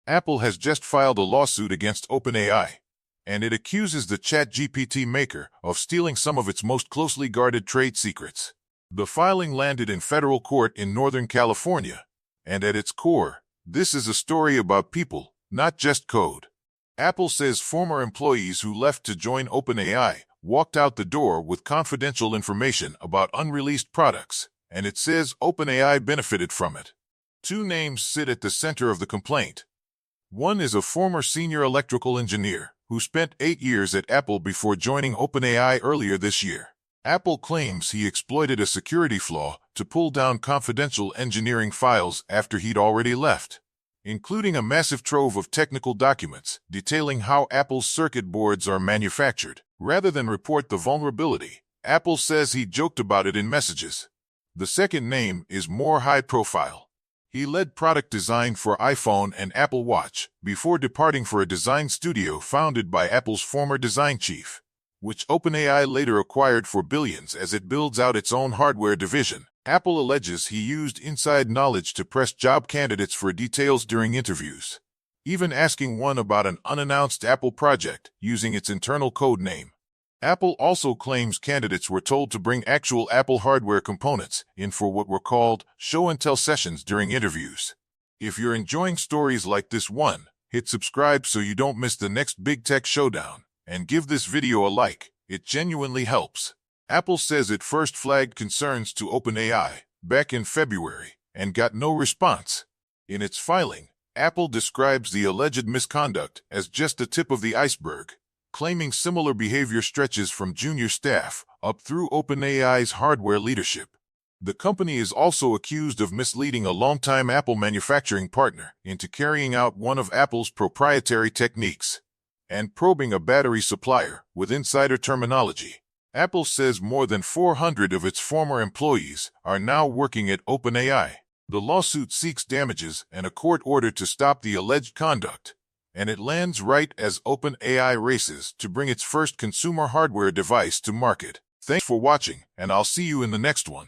Apple has just filed a lawsuit against OpenAI, and it accuses the ChatGPT maker of stealing some of its most closely guarded trade secrets. The filing landed in federal court in Northern California, and at its core, this is a story about people, not just code. Apple says former employees who left to join OpenAI walked out the door with confidential information about unreleased products, and it says OpenAI benefited from it. Two names sit at the center of the complaint. One is a former senior electrical engineer who spent 8 years at Apple before joining OpenAI earlier this year. Apple claims he exploited a security flaw to pull down confidential engineering files after he'd already left, including a massive trove of technical documents detailing how Apple's circuit boards are manufactured. Rather than report the vulnerability, Apple says he joked about it in messages. The second name is more high-profile. He led product design for iPhone and Apple Watch before departing for a design studio founded by Apple's former design chief, which OpenAI later acquired for billions as it builds out its own hardware division. Apple alleges he used inside knowledge to press job candidates for details during interviews, even asking one about an unannounced Apple project using its internal code name. Apple also claims candidates were told to bring actual Apple hardware components in for what were called show-and-tell sessions during interviews. If you're enjoying stories like this one, hit subscribe so you don't miss the next big tech showdown, and give this video a like. It genuinely helps. Apple says it first flagged concerns to OpenAI back in February and got no response. In its filing, Apple describes the alleged misconduct as just the tip of the iceberg, claiming similar behavior stretches from junior staff up through OpenAI's hardware leadership. The company is also accused of misleading a longtime Apple manufacturing partner into carrying out one of Apple's proprietary techniques and probing a battery supplier with insider terminology. Apple says more than 400 of its former employees are now working at OpenAI. The lawsuit seeks damages and a court order to stop the alleged conduct, and it lands right as OpenAI races to bring its first consumer hardware device to market. Thanks for watching, and I'll see you in the next one.